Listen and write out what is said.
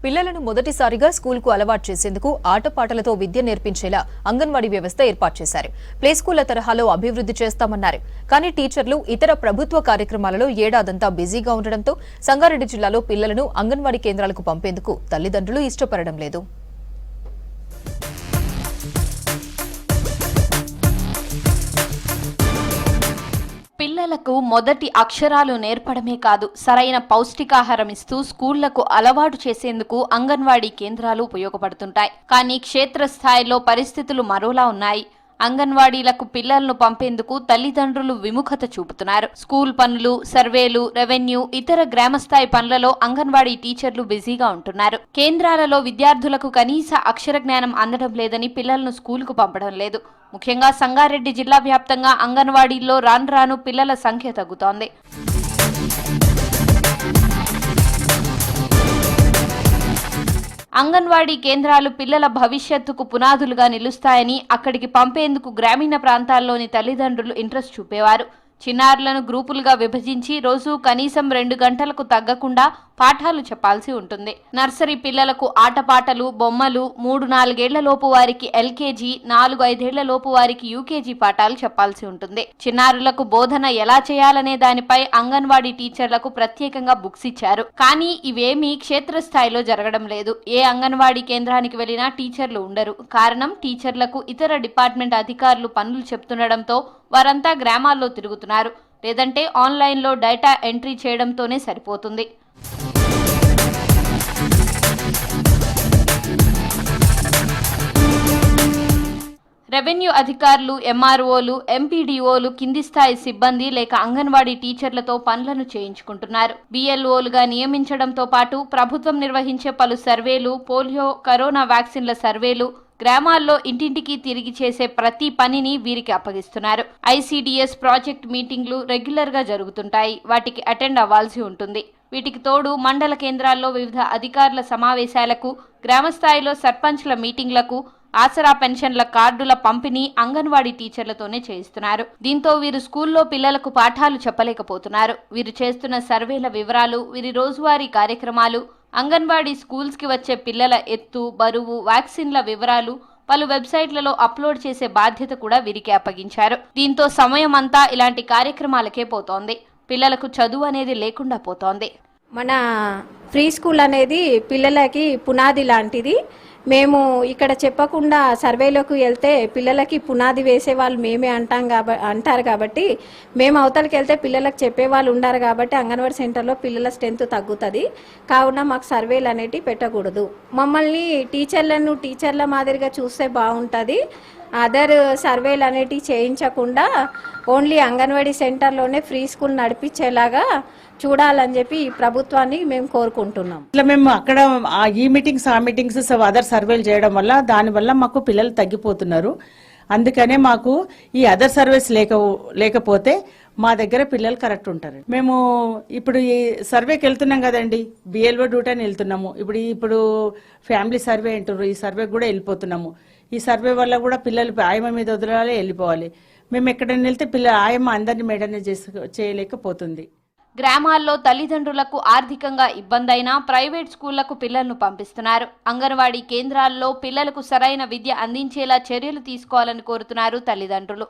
పిల్లలను మొదటిసారిగా స్కూల్కు అలవాటు చేసేందుకు ఆటపాటలతో విద్య నేర్పించేలా అంగన్వాడీ వ్యవస్థ ఏర్పాటు చేశారు. ప్లే స్కూళ్ల తరహాలో అభివృద్ధి చేస్తామన్నారు. కానీ టీచర్లు ఇతర ప్రభుత్వ కార్యక్రమాలలో ఏడాదంతా బిజీగా ఉండడంతో సంగారెడ్డి జిల్లాలో పిల్లలను అంగన్వాడీ కేంద్రాలకు పంపేందుకు తల్లిదండ్రులు ఇష్టపడడం లేదు. పిల్లలకు మొదటి అక్షరాలు నేర్పడమే కాదు, సరైన పౌష్టికాహారం ఇస్తూ స్కూళ్లకు అలవాటు చేసేందుకు అంగన్వాడీ కేంద్రాలు ఉపయోగపడుతుంటాయి. కానీ క్షేత్రస్థాయిలో పరిస్థితులు మరోలా ఉన్నాయి. అంగన్వాడీలకు పిల్లలను పంపేందుకు తల్లిదండ్రులు విముఖత చూపుతున్నారు. స్కూల్ పనులు, సర్వేలు, రెవెన్యూ, ఇతర గ్రామస్థాయి పనులలో అంగన్వాడీ టీచర్లు బిజీగా ఉంటున్నారు. కేంద్రాలలో విద్యార్థులకు కనీస అక్షర జ్ఞానం అందడం లేదని పిల్లలను స్కూలుకు పంపడం లేదు. ముఖ్యంగా సంగారెడ్డి జిల్లా వ్యాప్తంగా అంగన్వాడీల్లో రాను రాను పిల్లల సంఖ్య తగ్గుతోంది. అంగన్వాడీ కేంద్రాలు పిల్లల భవిష్యత్తుకు పునాదులుగా నిలుస్తాయని అక్కడికి పంపేందుకు గ్రామీణ ప్రాంతాల్లోని తల్లిదండ్రులు ఇంట్రెస్ట్ చూపేవారు. చిన్నారులను గ్రూపులుగా విభజించి రోజు కనీసం 2 గంటలకు తగ్గకుండా పాఠాలు చెప్పాల్సి ఉంటుంది. నర్సరీ పిల్లలకు ఆటపాటలు, బొమ్మలు, 3-4 ఏళ్లలోపు వారికి ఎల్కేజీ, 4-5 ఏళ్లలోపు వారికి యూకేజీ పాఠాలు చెప్పాల్సి ఉంటుంది. చిన్నారులకు బోధన ఎలా చేయాలనే దానిపై అంగన్వాడీ టీచర్లకు ప్రత్యేకంగా బుక్స్ ఇచ్చారు. కానీ ఇవేమీ క్షేత్రస్థాయిలో జరగడం లేదు. ఏ అంగన్వాడీ కేంద్రానికి వెళ్లినా టీచర్లు ఉండరు. కారణం, టీచర్లకు ఇతర డిపార్ట్మెంట్ అధికారులు పనులు చెప్తుండడంతో వారంతా గ్రామాల్లో తిరుగుతున్నారు. లేదంటే ఆన్లైన్లో డేటా ఎంట్రీ చేయడంతోనే సరిపోతుంది. రెవెన్యూ అధికారులు, ఎంఆర్ఓలు, ఎంపీడీఓలు కింది స్థాయి సిబ్బంది లేక అంగన్వాడీ టీచర్లతో పనులను చేయించుకుంటున్నారు. బిఎల్ఓలుగా నియమించడంతో పాటు ప్రభుత్వం నిర్వహించే పలు సర్వేలు, పోలియో, కరోనా వ్యాక్సిన్ల సర్వేలు, గ్రామాల్లో ఇంటింటికి తిరిగి చేసే ప్రతి పనిని వీరికి అప్పగిస్తున్నారు. ఐసీడీఎస్ ప్రాజెక్ట్ మీటింగ్లు రెగ్యులర్ గా జరుగుతుంటాయి. వాటికి అటెండ్ అవ్వాల్సి ఉంటుంది. వీటికి తోడు మండల కేంద్రాల్లో వివిధ అధికారుల సమావేశాలకు, గ్రామస్థాయిలో సర్పంచ్ల మీటింగ్లకు, ఆసరా పెన్షన్ల కార్డుల పంపిణీ అంగన్వాడీ టీచర్లతోనే చేయిస్తున్నారు. దీంతో వీరు స్కూల్లో పిల్లలకు పాఠాలు చెప్పలేకపోతున్నారు. వీరు చేస్తున్న సర్వేల వివరాలు, వీరి రోజువారీ కార్యక్రమాలు, అంగన్వాడీ స్కూల్స్ కి వచ్చే పిల్లల ఎత్తు, బరువు, వ్యాక్సిన్ల వివరాలు పలు వెబ్సైట్లలో అప్లోడ్ చేసే బాధ్యత కూడా వీరికి అప్పగించారు. దీంతో సమయం అంతా ఇలాంటి కార్యక్రమాలకే పోతోంది. పిల్లలకు చదువు అనేది లేకుండా పోతోంది. మన ఫ్రీ స్కూల్ అనేది పిల్లలకి పునాది లాంటిది. మేము ఇక్కడ చెప్పకుండా సర్వేలోకి వెళ్తే పిల్లలకి పునాది వేసే వాళ్ళు మేమే అంటారు కాబట్టి మేము అవతలకి వెళ్తే పిల్లలకు చెప్పేవాళ్ళు ఉండారు కాబట్టి అంగన్వాడీ సెంటర్లో పిల్లల స్ట్రెంత్ తగ్గుతుంది. కావున మాకు సర్వేలు అనేటివి పెట్టకూడదు. మమ్మల్ని టీచర్ల మాదిరిగా చూస్తే బాగుంటుంది. అదర్ సర్వేలు అనేటివి చేయించకుండా ఓన్లీ అంగన్వాడీ సెంటర్లోనే ఫ్రీ స్కూల్ నడిపించేలాగా చూడాలని చెప్పి ప్రభుత్వాన్ని మేము కోరుకుంటున్నాం. ఇట్లా మేము అక్కడ ఈ మీటింగ్స్, ఆ మీటింగ్స్, అదర్ సర్వేలు చేయడం వల్ల దానివల్ల మాకు పిల్లలు తగ్గిపోతున్నారు. అందుకనే మాకు ఈ అదర్ సర్వేస్ లేకపోతే మా దగ్గర పిల్లలు కరెక్ట్ ఉంటారు. మేము ఇప్పుడు ఈ సర్వేకి వెళ్తున్నాం కదండి, బిఎల్ఓ డ్యూటీ అని వెళ్తున్నాము. ఇప్పుడు ఫ్యామిలీ సర్వే అంటారు, ఈ సర్వేకి కూడా వెళ్ళిపోతున్నాము. ఈ సర్వే వల్ల కూడా పిల్లలు ఆయమ్మ మీద వదలాలి, వెళ్ళిపోవాలి. మేము ఎక్కడైనా వెళ్తే ఆయమ్మ అందరినీ మేడనే చేయలేకపోతుంది. గ్రామాల్లో తల్లిదండ్రులకు ఆర్థికంగా ఇబ్బందైనా ప్రైవేట్ స్కూళ్లకు పిల్లలను పంపిస్తున్నారు. అంగన్వాడీ కేంద్రాల్లో పిల్లలకు సరైన విద్య అందించేలా చర్యలు తీసుకోవాలని కోరుతున్నారు తల్లిదండ్రులు.